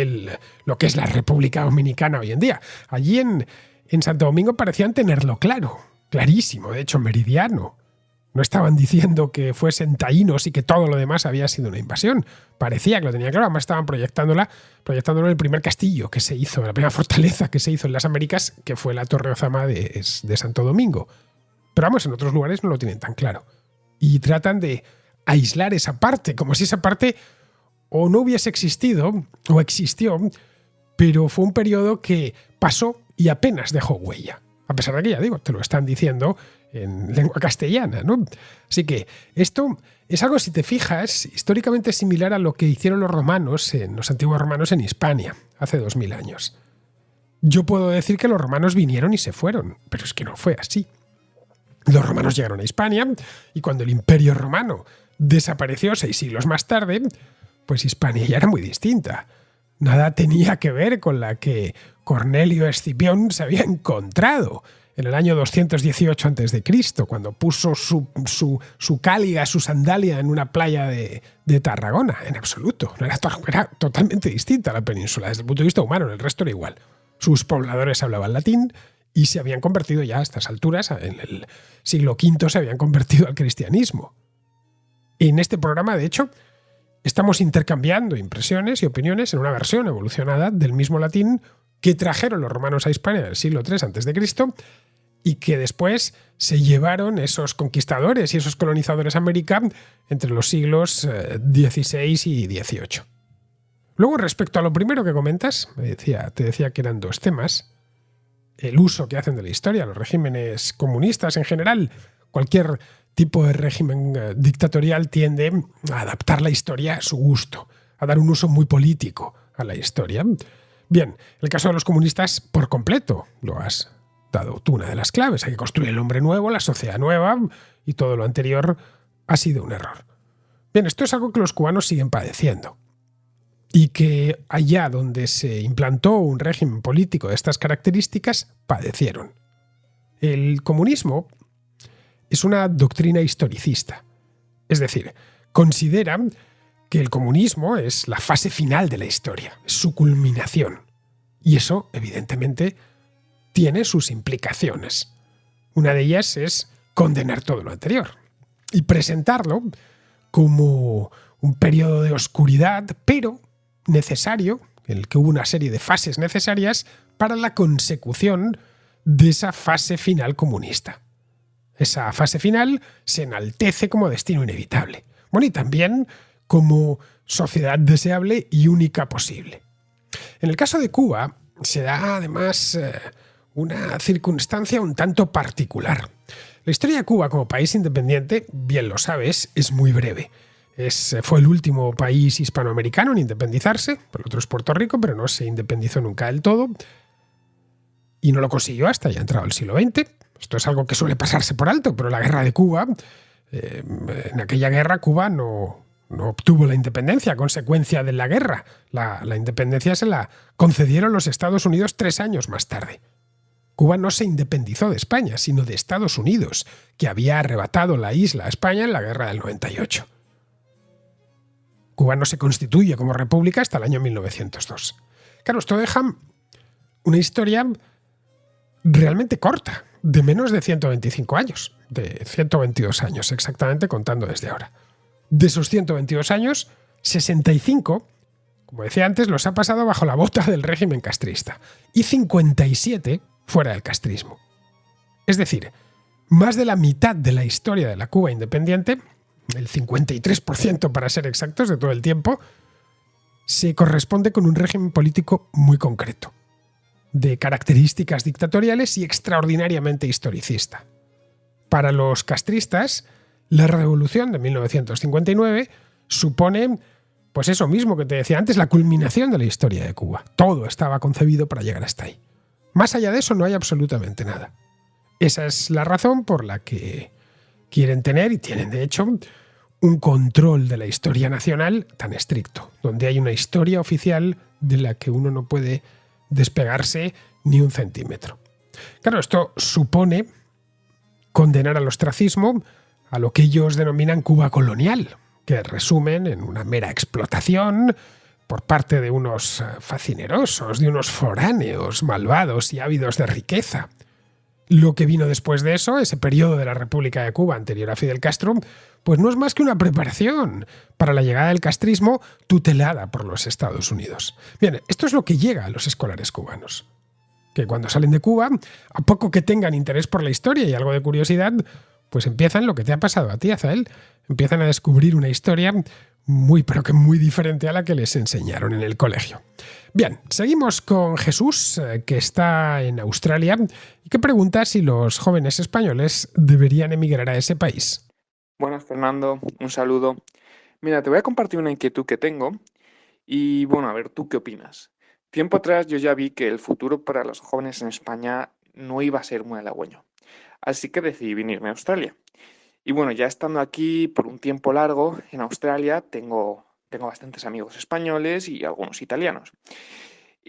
lo que es la República Dominicana hoy en día. Allí en Santo Domingo parecían tenerlo claro, clarísimo, de hecho meridiano. No estaban diciendo que fuesen taínos y que todo lo demás había sido una invasión. Parecía que lo tenían claro. Además estaban proyectándolo en el primer castillo que se hizo, la primera fortaleza que se hizo en las Américas, que fue la Torre Ozama de Santo Domingo. Pero vamos, en otros lugares no lo tienen tan claro. Y tratan de aislar esa parte, como si esa parte o no hubiese existido o existió, pero fue un periodo que pasó y apenas dejó huella. A pesar de que, ya digo, te lo están diciendo en lengua castellana, ¿no? Así que esto es algo, si te fijas, históricamente similar a lo que hicieron los antiguos romanos en Hispania, hace 2000 años. Yo puedo decir que los romanos vinieron y se fueron, pero es que no fue así. Los romanos llegaron a Hispania y cuando el Imperio Romano desapareció 6 siglos más tarde, pues Hispania ya era muy distinta. Nada tenía que ver con la que Cornelio Escipión se había encontrado en el año 218 a.C., cuando puso su cáliga, su sandalia en una playa de Tarragona. En absoluto. Era totalmente distinta a la península desde el punto de vista humano. El resto era igual. Sus pobladores hablaban latín y se habían convertido ya a estas alturas, en el siglo V, se habían convertido al cristianismo. En este programa, de hecho, estamos intercambiando impresiones y opiniones en una versión evolucionada del mismo latín que trajeron los romanos a Hispania en el siglo III a.C. y que después se llevaron esos conquistadores y esos colonizadores a América entre los siglos XVI y XVIII. Luego, respecto a lo primero que comentas, te decía que eran dos temas. El uso que hacen de la historia, los regímenes comunistas en general, cualquier tipo de régimen dictatorial tiende a adaptar la historia a su gusto, a dar un uso muy político a la historia. Bien, el caso de los comunistas, por completo, lo has dado tú una de las claves. Hay que construir el hombre nuevo, la sociedad nueva, y todo lo anterior ha sido un error. Bien, esto es algo que los cubanos siguen padeciendo. Y que allá donde se implantó un régimen político de estas características, padecieron. El comunismo es una doctrina historicista. Es decir, considera que el comunismo es la fase final de la historia, es su culminación. Y eso, evidentemente, tiene sus implicaciones. Una de ellas es condenar todo lo anterior y presentarlo como un periodo de oscuridad, pero necesario, en el que hubo una serie de fases necesarias para la consecución de esa fase final comunista. Esa fase final se enaltece como destino inevitable. Bueno, y también como sociedad deseable y única posible. En el caso de Cuba se da además una circunstancia un tanto particular. La historia de Cuba como país independiente, bien lo sabes, es muy breve. Fue el último país hispanoamericano en independizarse, el otro es Puerto Rico, pero no se independizó nunca del todo, y no lo consiguió hasta ya entrado el siglo XX. Esto es algo que suele pasarse por alto, pero la guerra de Cuba, en aquella guerra Cuba no obtuvo la independencia a consecuencia de la guerra. La independencia se la concedieron los Estados Unidos 3 años más tarde. Cuba no se independizó de España, sino de Estados Unidos, que había arrebatado la isla a España en la guerra del 98. Cuba no se constituye como república hasta el año 1902. Claro, esto deja una historia realmente corta, de menos de 125 años, de 122 años exactamente, contando desde ahora. De esos 122 años, 65, como decía antes, los ha pasado bajo la bota del régimen castrista y 57 fuera del castrismo. Es decir, más de la mitad de la historia de la Cuba independiente, el 53% para ser exactos de todo el tiempo, se corresponde con un régimen político muy concreto, de características dictatoriales y extraordinariamente historicista. Para los castristas, la revolución de 1959 supone, pues eso mismo que te decía antes, la culminación de la historia de Cuba. Todo estaba concebido para llegar hasta ahí. Más allá de eso no hay absolutamente nada. Esa es la razón por la que quieren tener, y tienen de hecho, un control de la historia nacional tan estricto, donde hay una historia oficial de la que uno no puede despegarse ni un centímetro. Claro, esto supone condenar al ostracismo a lo que ellos denominan Cuba colonial, que resumen en una mera explotación por parte de unos facinerosos, de unos foráneos malvados y ávidos de riqueza. Lo que vino después de eso, ese periodo de la República de Cuba anterior a Fidel Castro, pues no es más que una preparación para la llegada del castrismo tutelada por los Estados Unidos. Bien, esto es lo que llega a los escolares cubanos, que cuando salen de Cuba, a poco que tengan interés por la historia y algo de curiosidad, pues empiezan lo que te ha pasado a ti, Azael, empiezan a descubrir una historia muy, pero que muy diferente a la que les enseñaron en el colegio. Bien, seguimos con Jesús, que está en Australia, y que pregunta si los jóvenes españoles deberían emigrar a ese país. Buenas, Fernando, un saludo. Mira, te voy a compartir una inquietud que tengo y bueno, a ver, ¿tú qué opinas? Tiempo atrás yo ya vi que el futuro para los jóvenes en España no iba a ser muy halagüeño, así que decidí venirme a Australia. Y bueno, ya estando aquí por un tiempo largo en Australia, tengo bastantes amigos españoles y algunos italianos.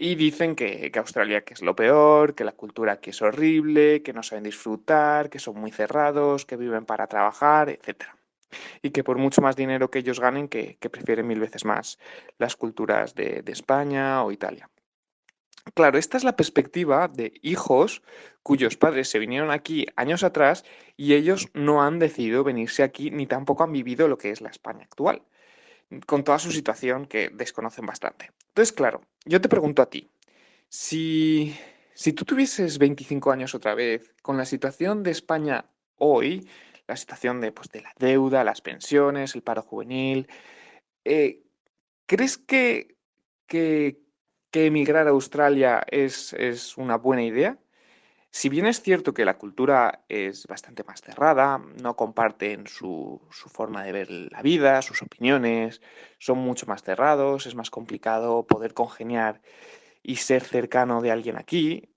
Y dicen que Australia que es lo peor, que la cultura aquí es horrible, que no saben disfrutar, que son muy cerrados, que viven para trabajar, etcétera. Y que por mucho más dinero que ellos ganen, que prefieren mil veces más las culturas de España o Italia. Claro, esta es la perspectiva de hijos cuyos padres se vinieron aquí años atrás y ellos no han decidido venirse aquí ni tampoco han vivido lo que es la España actual, con toda su situación que desconocen bastante. Entonces, claro, yo te pregunto a ti, si tú tuvieses 25 años otra vez, con la situación de España hoy, la situación de la deuda, las pensiones, el paro juvenil, eh, ¿crees que, que emigrar a Australia es una buena idea? Si bien es cierto que la cultura es bastante más cerrada, no comparten su forma de ver la vida, sus opiniones, son mucho más cerrados, es más complicado poder congeniar y ser cercano de alguien aquí.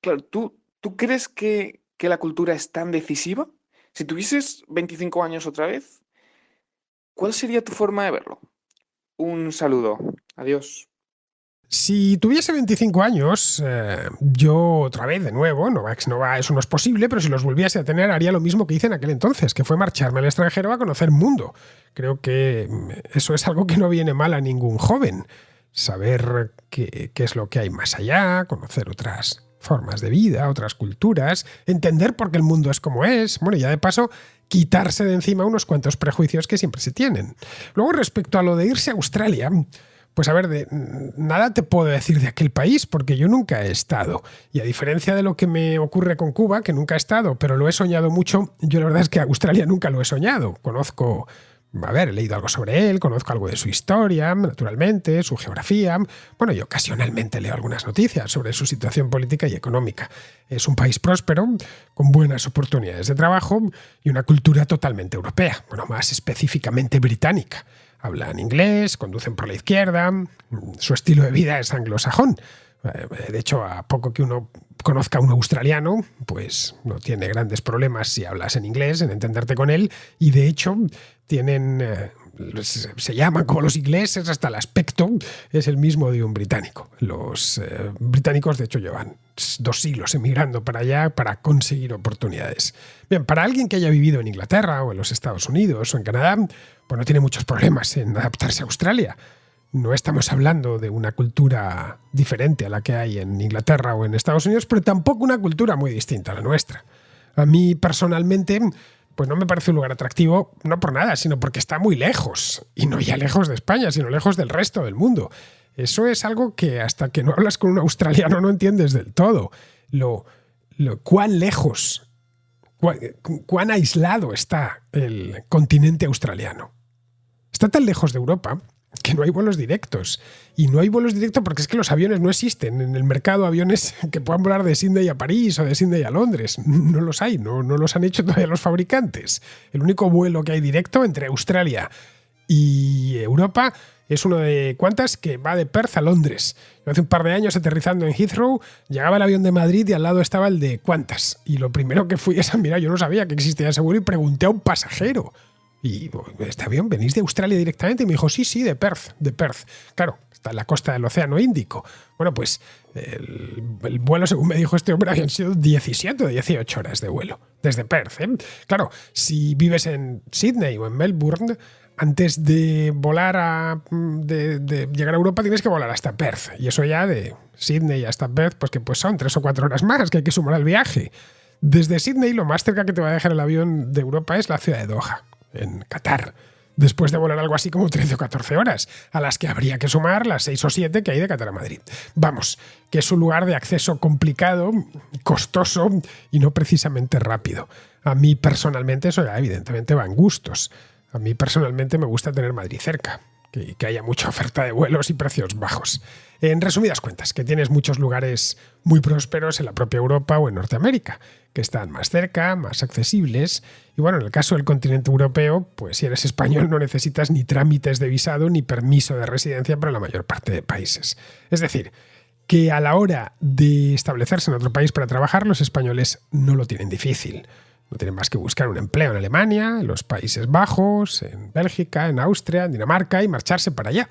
Claro, ¿tú crees que la cultura es tan decisiva? Si tuvieses 25 años otra vez, ¿cuál sería tu forma de verlo? Un saludo. Adiós. Si tuviese 25 años, yo otra vez, de nuevo, eso no es posible, pero si los volviese a tener, haría lo mismo que hice en aquel entonces, que fue marcharme al extranjero a conocer mundo. Creo que eso es algo que no viene mal a ningún joven. Saber qué es lo que hay más allá, conocer otras formas de vida, otras culturas, entender por qué el mundo es como es, bueno, y ya de paso, quitarse de encima unos cuantos prejuicios que siempre se tienen. Luego, respecto a lo de irse a Australia, pues a ver, nada te puedo decir de aquel país porque yo nunca he estado. Y a diferencia de lo que me ocurre con Cuba, que nunca he estado, pero lo he soñado mucho, yo la verdad es que a Australia nunca lo he soñado. He leído algo sobre él, conozco algo de su historia, naturalmente, su geografía. Bueno, y ocasionalmente leo algunas noticias sobre su situación política y económica. Es un país próspero, con buenas oportunidades de trabajo y una cultura totalmente europea, bueno, más específicamente británica. Hablan inglés, conducen por la izquierda, su estilo de vida es anglosajón. De hecho, a poco que uno conozca a un australiano, pues no tiene grandes problemas si hablas en inglés, en entenderte con él, y de hecho se llaman como los ingleses, hasta el aspecto es el mismo de un británico. Los británicos, de hecho, llevan 2 siglos emigrando para allá para conseguir oportunidades. Bien, para alguien que haya vivido en Inglaterra o en los Estados Unidos o en Canadá, pues no tiene muchos problemas en adaptarse a Australia. No estamos hablando de una cultura diferente a la que hay en Inglaterra o en Estados Unidos, pero tampoco una cultura muy distinta a la nuestra. A mí personalmente, pues no me parece un lugar atractivo, no por nada, sino porque está muy lejos. Y no ya lejos de España, sino lejos del resto del mundo. Eso es algo que hasta que no hablas con un australiano no entiendes del todo. Cuán lejos, cuán aislado está el continente australiano. Está tan lejos de Europa que no hay vuelos directos. Y no hay vuelos directos porque es que los aviones no existen. En el mercado aviones que puedan volar de Sydney a París o de Sydney a Londres. No los hay, no los han hecho todavía los fabricantes. El único vuelo que hay directo entre Australia y Europa es uno de ¿cuántas? Que va de Perth a Londres. Yo hace un par de años aterrizando en Heathrow, llegaba el avión de Madrid y al lado estaba el de ¿cuántas? Y lo primero que fui es a mirar, yo no sabía que existía ese vuelo y pregunté a un pasajero. Y ¿este avión venís de Australia directamente? Y me dijo, sí, de Perth. Claro, está en la costa del Océano Índico. Bueno, pues el vuelo, según me dijo este hombre, habían sido 17 o 18 horas de vuelo desde Perth. Claro, si vives en Sydney o en Melbourne, antes de volar de llegar a Europa tienes que volar hasta Perth. Y eso ya de Sydney hasta Perth, pues son 3 o 4 horas más que hay que sumar al viaje. Desde Sydney, lo más cerca que te va a dejar el avión de Europa es la ciudad de Doha, en Qatar, después de volar algo así como 13 o 14 horas, a las que habría que sumar las 6 o 7 que hay de Qatar a Madrid. Vamos, que es un lugar de acceso complicado, costoso y no precisamente rápido. A mí personalmente, eso ya evidentemente va en gustos. A mí personalmente me gusta tener Madrid cerca, que haya mucha oferta de vuelos y precios bajos. En resumidas cuentas, que tienes muchos lugares muy prósperos en la propia Europa o en Norteamérica, que están más cerca, más accesibles. Y bueno, en el caso del continente europeo, pues si eres español no necesitas ni trámites de visado ni permiso de residencia para la mayor parte de países. Es decir, que a la hora de establecerse en otro país para trabajar, los españoles no lo tienen difícil. No tienen más que buscar un empleo en Alemania, en los Países Bajos, en Bélgica, en Austria, en Dinamarca y marcharse para allá.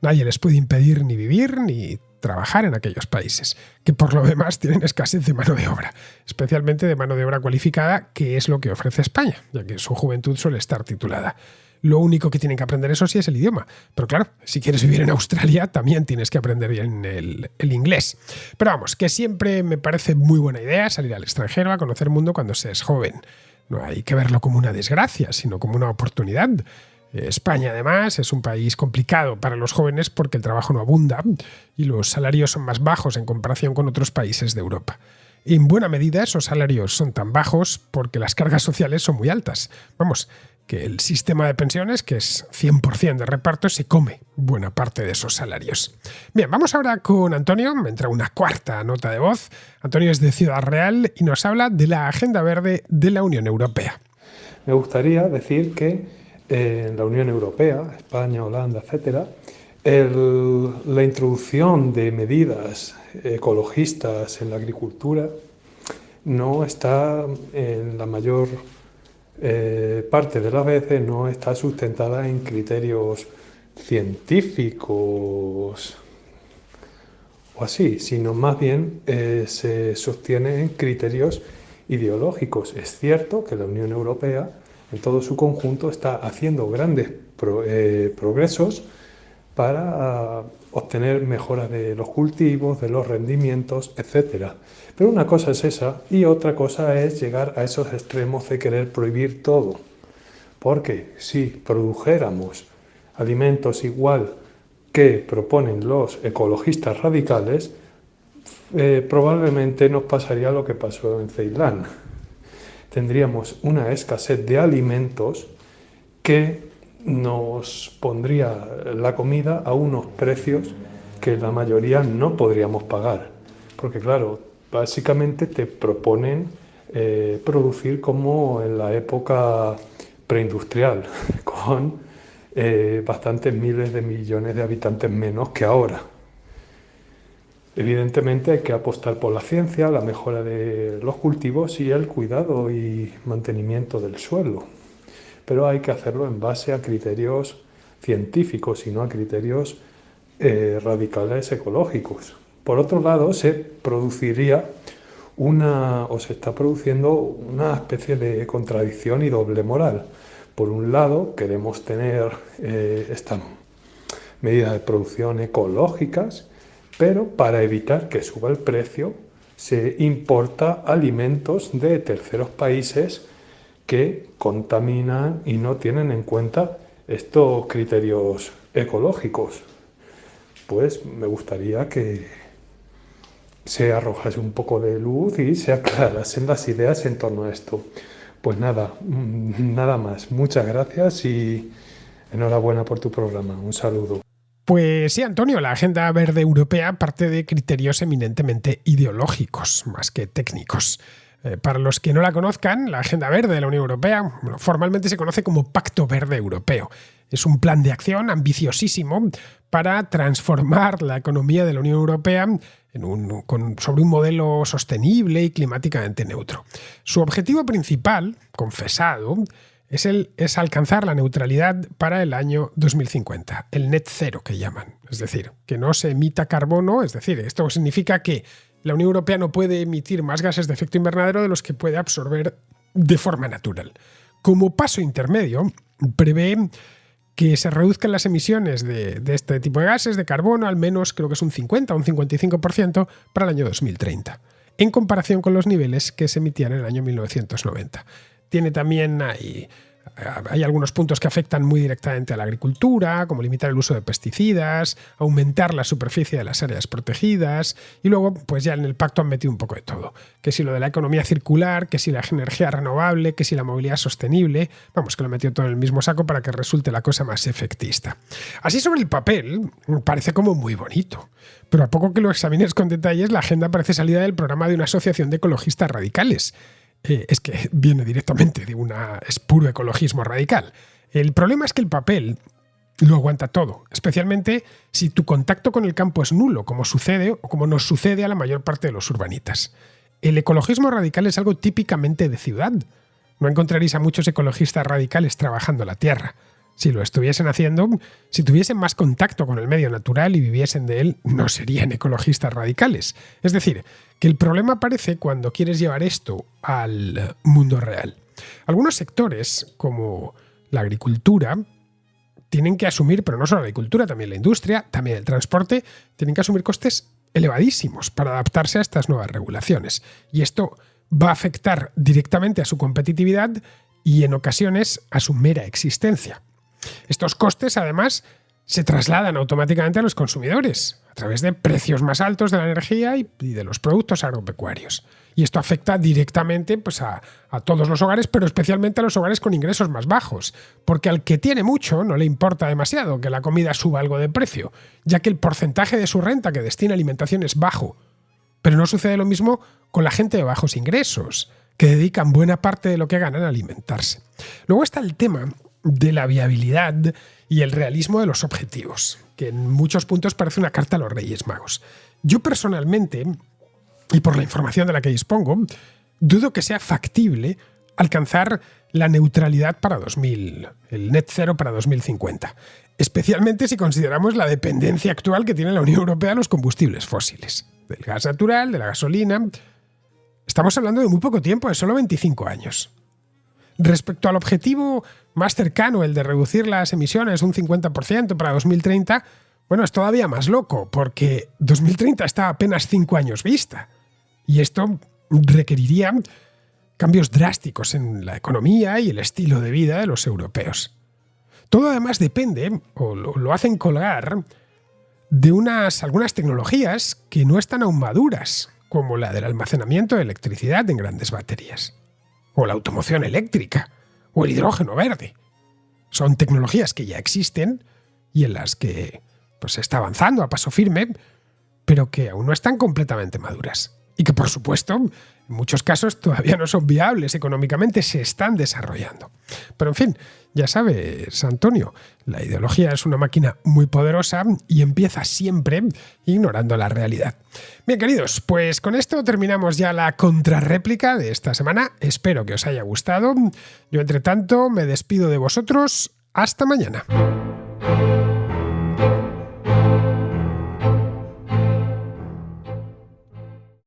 Nadie les puede impedir ni vivir, ni trabajar en aquellos países, que por lo demás tienen escasez de mano de obra, especialmente de mano de obra cualificada, que es lo que ofrece España, ya que su juventud suele estar titulada. Lo único que tienen que aprender, eso sí, es el idioma. Pero claro, si quieres vivir en Australia, también tienes que aprender bien el inglés. Pero vamos, que siempre me parece muy buena idea salir al extranjero a conocer el mundo cuando se es joven. No hay que verlo como una desgracia, sino como una oportunidad. España, además, es un país complicado para los jóvenes porque el trabajo no abunda y los salarios son más bajos en comparación con otros países de Europa. En buena medida, esos salarios son tan bajos porque las cargas sociales son muy altas. Vamos, que el sistema de pensiones, que es 100% de reparto, se come buena parte de esos salarios. Bien, vamos ahora con Antonio. Me entra una cuarta nota de voz. Antonio es de Ciudad Real y nos habla de la Agenda Verde de la Unión Europea. Me gustaría decir que en la Unión Europea, España, Holanda, etcétera, la introducción de medidas ecologistas en la agricultura no está en la mayor parte de las veces no está sustentada en criterios científicos o así, sino más bien se sostiene en criterios ideológicos. Es cierto que la Unión Europea en todo su conjunto está haciendo grandes progresos para obtener mejoras de los cultivos, de los rendimientos, etc. Pero una cosa es esa y otra cosa es llegar a esos extremos de querer prohibir todo. Porque si produjéramos alimentos igual que proponen los ecologistas radicales, probablemente nos pasaría lo que pasó en Ceilán. Tendríamos una escasez de alimentos que nos pondría la comida a unos precios que la mayoría no podríamos pagar. Porque claro, básicamente te proponen producir como en la época preindustrial, con bastantes miles de millones de habitantes menos que ahora. Evidentemente hay que apostar por la ciencia, la mejora de los cultivos y el cuidado y mantenimiento del suelo. Pero hay que hacerlo en base a criterios científicos y no a criterios radicales ecológicos. Por otro lado, se produciría se está produciendo una especie de contradicción y doble moral. Por un lado, queremos tener estas medidas de producción ecológicas, pero para evitar que suba el precio, se importa alimentos de terceros países que contaminan y no tienen en cuenta estos criterios ecológicos. Pues me gustaría que se arrojase un poco de luz y se aclarasen las ideas en torno a esto. Pues nada más. Muchas gracias y enhorabuena por tu programa. Un saludo. Pues sí, Antonio, la Agenda Verde Europea parte de criterios eminentemente ideológicos, más que técnicos. Para los que no la conozcan, la Agenda Verde de la Unión Europea formalmente se conoce como Pacto Verde Europeo. Es un plan de acción ambiciosísimo para transformar la economía de la Unión Europea sobre un modelo sostenible y climáticamente neutro. Su objetivo principal, confesado, es alcanzar la neutralidad para el año 2050, el net zero que llaman. Es decir, que no se emita carbono, es decir, esto significa que la Unión Europea no puede emitir más gases de efecto invernadero de los que puede absorber de forma natural. Como paso intermedio, prevé que se reduzcan las emisiones de este tipo de gases, de carbono, al menos creo que es un 50 o un 55% para el año 2030, en comparación con los niveles que se emitían en el año 1990. Tiene también hay algunos puntos que afectan muy directamente a la agricultura, como limitar el uso de pesticidas, aumentar la superficie de las áreas protegidas, y luego pues ya en el pacto han metido un poco de todo. Que si lo de la economía circular, que si la energía renovable, que si la movilidad sostenible, vamos, que lo han metido todo en el mismo saco para que resulte la cosa más efectista. Así sobre el papel parece como muy bonito, pero a poco que lo examines con detalles, la agenda parece salida del programa de una asociación de ecologistas radicales. Es que viene directamente es puro ecologismo radical. El problema es que el papel lo aguanta todo, especialmente si tu contacto con el campo es nulo, como sucede o como nos sucede a la mayor parte de los urbanitas. El ecologismo radical es algo típicamente de ciudad. No encontraréis a muchos ecologistas radicales trabajando la tierra. Si lo estuviesen haciendo, si tuviesen más contacto con el medio natural y viviesen de él, no serían ecologistas radicales. Es decir, que el problema aparece cuando quieres llevar esto al mundo real. Algunos sectores, como la agricultura, tienen que asumir, pero no solo la agricultura, también la industria, también el transporte, tienen que asumir costes elevadísimos para adaptarse a estas nuevas regulaciones. Y esto va a afectar directamente a su competitividad y en ocasiones a su mera existencia. Estos costes, además, se trasladan automáticamente a los consumidores a través de precios más altos de la energía y de los productos agropecuarios. Y esto afecta directamente pues, a todos los hogares, pero especialmente a los hogares con ingresos más bajos, porque al que tiene mucho no le importa demasiado que la comida suba algo de precio, ya que el porcentaje de su renta que destina a alimentación es bajo. Pero no sucede lo mismo con la gente de bajos ingresos, que dedican buena parte de lo que ganan a alimentarse. Luego está el tema de la viabilidad y el realismo de los objetivos, que en muchos puntos parece una carta a los Reyes Magos. Yo personalmente, y por la información de la que dispongo, dudo que sea factible alcanzar la neutralidad para el net zero para 2050, especialmente si consideramos la dependencia actual que tiene la Unión Europea de los combustibles fósiles, del gas natural, de la gasolina. Estamos hablando de muy poco tiempo, de solo 25 años. Respecto al objetivo más cercano, el de reducir las emisiones un 50% para 2030, bueno, es todavía más loco, porque 2030 está a apenas 5 años vista. Y esto requeriría cambios drásticos en la economía y el estilo de vida de los europeos. Todo además depende, o lo hacen colgar, de algunas tecnologías que no están aún maduras, como la del almacenamiento de electricidad en grandes baterías, o la automoción eléctrica, o el hidrógeno verde. Son tecnologías que ya existen y en las que pues, se está avanzando a paso firme, pero que aún no están completamente maduras. Y que, por supuesto, en muchos casos todavía no son viables económicamente, se están desarrollando. Pero, en fin, ya sabes, Antonio, la ideología es una máquina muy poderosa y empieza siempre ignorando la realidad. Bien, queridos, pues con esto terminamos ya la contrarréplica de esta semana. Espero que os haya gustado. Yo, entre tanto, me despido de vosotros. Hasta mañana.